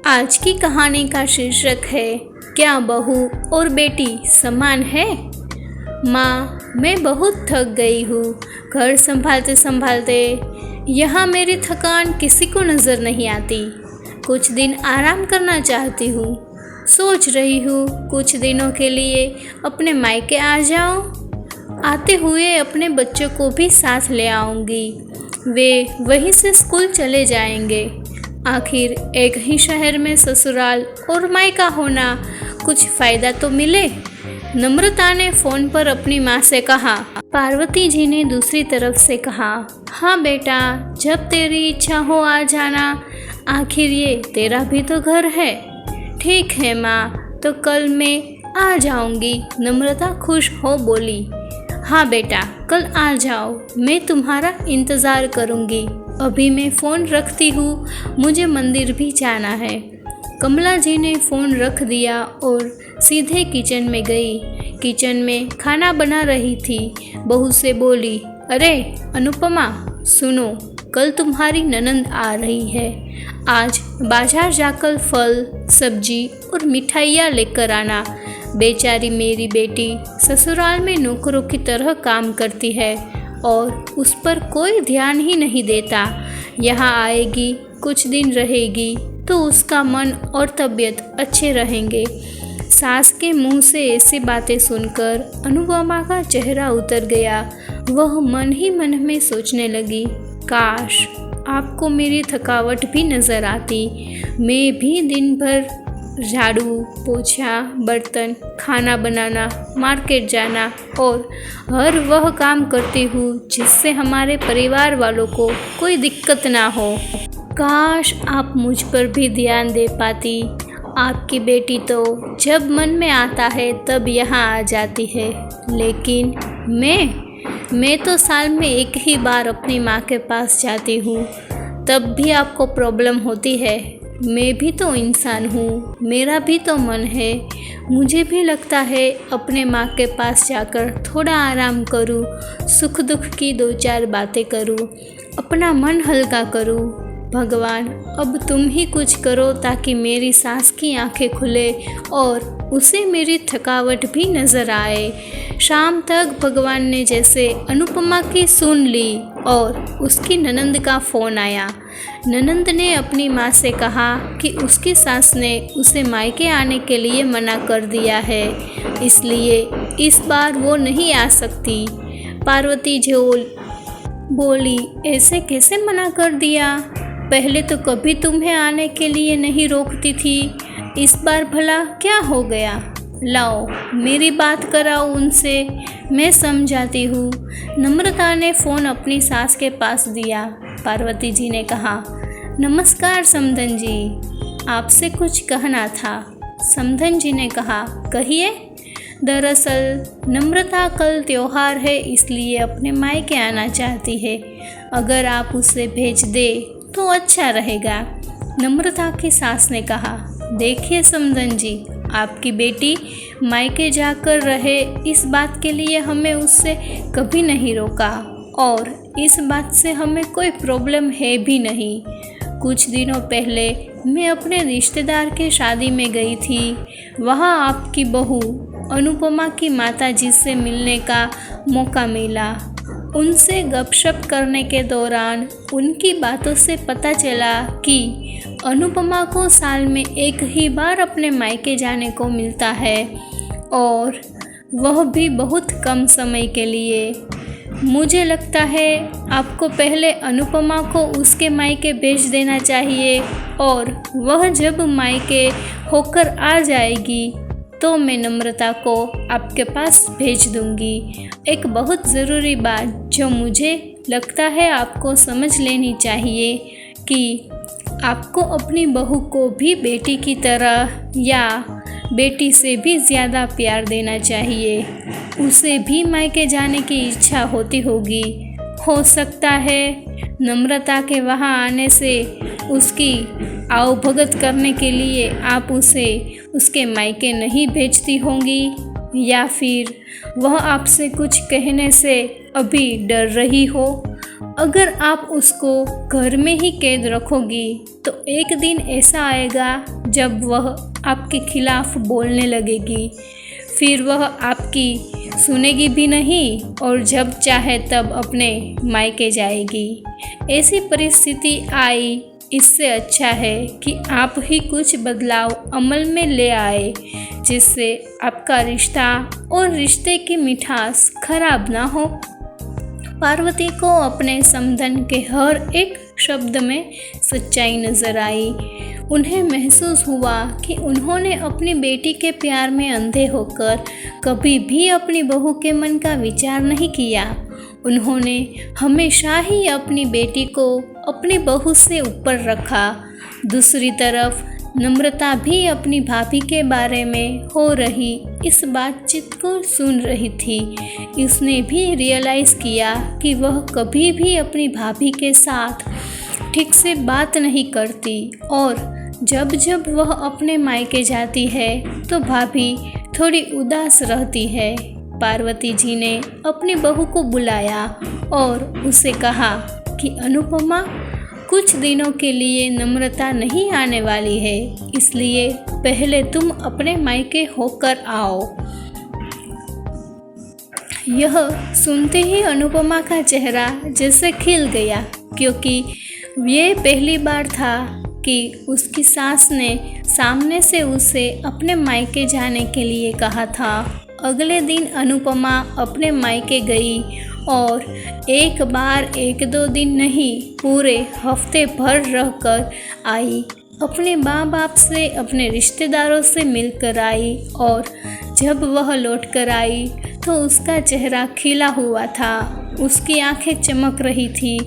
आज की कहानी का शीर्षक है, क्या बहू और बेटी समान है। माँ, मैं बहुत थक गई हूँ। घर संभालते संभालते यहाँ मेरी थकान किसी को नज़र नहीं आती। कुछ दिन आराम करना चाहती हूँ। सोच रही हूँ कुछ दिनों के लिए अपने मायके आ जाऊँ। आते हुए अपने बच्चों को भी साथ ले आऊँगी। वे वहीं से स्कूल चले जाएंगे। आखिर एक ही शहर में ससुराल और मायका होना, कुछ फ़ायदा तो मिले। नम्रता ने फ़ोन पर अपनी माँ से कहा। पार्वती जी ने दूसरी तरफ से कहा, हाँ बेटा, जब तेरी इच्छा हो आ जाना। आखिर ये तेरा भी तो घर है। ठीक है माँ, तो कल मैं आ जाऊँगी। नम्रता खुश हो बोली। हाँ बेटा, कल आ जाओ, मैं तुम्हारा इंतज़ार करूँगी। अभी मैं फ़ोन रखती हूँ, मुझे मंदिर भी जाना है। कमला जी ने फ़ोन रख दिया और सीधे किचन में गई। किचन में खाना बना रही थी। बहू से बोली, अरे अनुपमा, सुनो, कल तुम्हारी ननंद आ रही है। आज बाजार जाकर फल, सब्जी और मिठाइयाँ लेकर आना। बेचारी मेरी बेटी ससुराल में नौकरों की तरह काम करती है और उस पर कोई ध्यान ही नहीं देता। यहाँ आएगी, कुछ दिन रहेगी तो उसका मन और तबीयत अच्छे रहेंगे। सास के मुंह से ऐसी बातें सुनकर अनुपमा का चेहरा उतर गया। वह मन ही मन में सोचने लगी, काश आपको मेरी थकावट भी नज़र आती। मैं भी दिन भर झाड़ू, पोछा, बर्तन, खाना बनाना, मार्केट जाना और हर वह काम करती हूँ जिससे हमारे परिवार वालों को कोई दिक्कत ना हो। काश आप मुझ पर भी ध्यान दे पाती। आपकी बेटी तो जब मन में आता है तब यहाँ आ जाती है, लेकिन मैं तो साल में एक ही बार अपनी माँ के पास जाती हूँ, तब भी आपको प्रॉब्लम होती है। मैं भी तो इंसान हूँ, मेरा भी तो मन है। मुझे भी लगता है अपने माँ के पास जाकर थोड़ा आराम करूँ, सुख दुख की दो चार बातें करूँ, अपना मन हल्का करूँ। भगवान, अब तुम ही कुछ करो ताकि मेरी सास की आंखें खुले और उसे मेरी थकावट भी नज़र आए। शाम तक भगवान ने जैसे अनुपमा की सुन ली और उसकी ननंद का फ़ोन आया। ननंद ने अपनी माँ से कहा कि उसकी सास ने उसे मायके आने के लिए मना कर दिया है, इसलिए इस बार वो नहीं आ सकती। पार्वती जी बोली, ऐसे कैसे मना कर दिया? पहले तो कभी तुम्हें आने के लिए नहीं रोकती थी, इस बार भला क्या हो गया? लाओ, मेरी बात कराओ उनसे, मैं समझाती हूँ। नम्रता ने फ़ोन अपनी सास के पास दिया। पार्वती जी ने कहा, नमस्कार समधन जी, आपसे कुछ कहना था। समधन जी ने कहा, कहिए। दरअसल नम्रता कल त्योहार है, इसलिए अपने मायके आना चाहती है। अगर आप उसे भेज दे तो अच्छा रहेगा। नम्रता की सास ने कहा, देखिए समधन जी, आपकी बेटी मायके जाकर रहे, इस बात के लिए हमें उससे कभी नहीं रोका और इस बात से हमें कोई प्रॉब्लम है भी नहीं। कुछ दिनों पहले मैं अपने रिश्तेदार के शादी में गई थी। वहाँ आपकी बहू अनुपमा की माताजी से मिलने का मौका मिला। उनसे गपशप करने के दौरान उनकी बातों से पता चला कि अनुपमा को साल में एक ही बार अपने मायके जाने को मिलता है और वह भी बहुत कम समय के लिए। मुझे लगता है आपको पहले अनुपमा को उसके मायके भेज देना चाहिए और वह जब मायके होकर आ जाएगी तो मैं नम्रता को आपके पास भेज दूंगी। एक बहुत ज़रूरी बात जो मुझे लगता है आपको समझ लेनी चाहिए कि आपको अपनी बहू को भी बेटी की तरह या बेटी से भी ज़्यादा प्यार देना चाहिए। उसे भी मायके जाने की इच्छा होती होगी। हो सकता है नम्रता के वहाँ आने से उसकी आवभगत करने के लिए आप उसे उसके मायके नहीं भेजती होंगी, या फिर वह आपसे कुछ कहने से अभी डर रही हो। अगर आप उसको घर में ही कैद रखोगी तो एक दिन ऐसा आएगा जब वह आपके खिलाफ बोलने लगेगी, फिर वह आपकी सुनेगी भी नहीं और जब चाहे तब अपने मायके जाएगी। ऐसी परिस्थिति आई, इससे अच्छा है कि आप ही कुछ बदलाव अमल में ले आए जिससे आपका रिश्ता और रिश्ते की मिठास खराब ना हो। पार्वती को अपने समधन के हर एक शब्द में सच्चाई नजर आई। उन्हें महसूस हुआ कि उन्होंने अपनी बेटी के प्यार में अंधे होकर कभी भी अपनी बहू के मन का विचार नहीं किया। उन्होंने हमेशा ही अपनी बेटी को अपनी बहू से ऊपर रखा। दूसरी तरफ नम्रता भी अपनी भाभी के बारे में हो रही इस बातचीत को सुन रही थी। इसने भी रियलाइज़ किया कि वह कभी भी अपनी भाभी के साथ ठीक से बात नहीं करती और जब जब वह अपने मायके जाती है तो भाभी थोड़ी उदास रहती है। पार्वती जी ने अपनी बहू को बुलाया और उसे कहा कि अनुपमा, कुछ दिनों के लिए नम्रता नहीं आने वाली है, इसलिए पहले तुम अपने मायके होकर आओ। यह सुनते ही अनुपमा का चेहरा जैसे खिल गया, क्योंकि ये पहली बार था कि उसकी सास ने सामने से उसे अपने मायके जाने के लिए कहा था। अगले दिन अनुपमा अपने मायके गई और एक बार एक दो दिन नहीं, पूरे हफ्ते भर रहकर आई। अपने माँ बाप से, अपने रिश्तेदारों से मिलकर आई और जब वह लौट कर आई तो उसका चेहरा खिला हुआ था, उसकी आंखें चमक रही थी।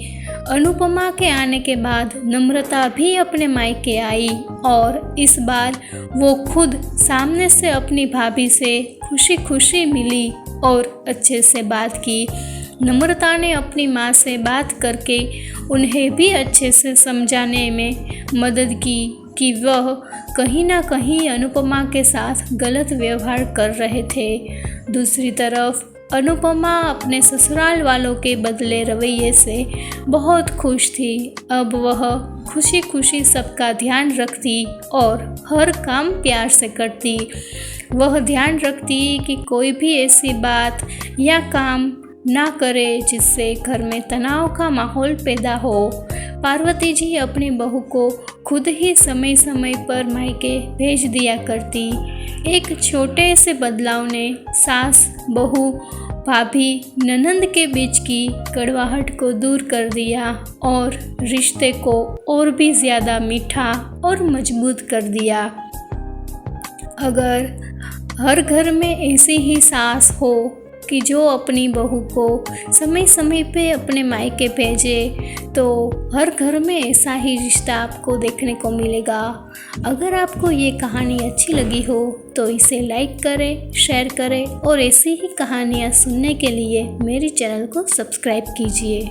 अनुपमा के आने के बाद नम्रता भी अपने मायके आई और इस बार वो खुद सामने से अपनी भाभी से खुशी खुशी मिली और अच्छे से बात की। नम्रता ने अपनी माँ से बात करके उन्हें भी अच्छे से समझाने में मदद की कि वह कहीं ना कहीं अनुपमा के साथ गलत व्यवहार कर रहे थे। दूसरी तरफ अनुपमा अपने ससुराल वालों के बदले रवैये से बहुत खुश थी। अब वह खुशी खुशी सबका ध्यान रखती और हर काम प्यार से करती। वह ध्यान रखती कि कोई भी ऐसी बात या काम ना करे जिससे घर में तनाव का माहौल पैदा हो। पार्वती जी अपनी बहू को खुद ही समय समय पर मायके भेज दिया करती। एक छोटे से बदलाव ने सास, बहू, भाभी, ननंद के बीच की कड़वाहट को दूर कर दिया और रिश्ते को और भी ज़्यादा मीठा और मजबूत कर दिया। अगर हर घर में ऐसी ही सास हो कि जो अपनी बहू को समय समय पे अपने मायके भेजे तो हर घर में ऐसा ही रिश्ता आपको देखने को मिलेगा। अगर आपको ये कहानी अच्छी लगी हो तो इसे लाइक करें, शेयर करें और ऐसी ही कहानियाँ सुनने के लिए मेरे चैनल को सब्सक्राइब कीजिए।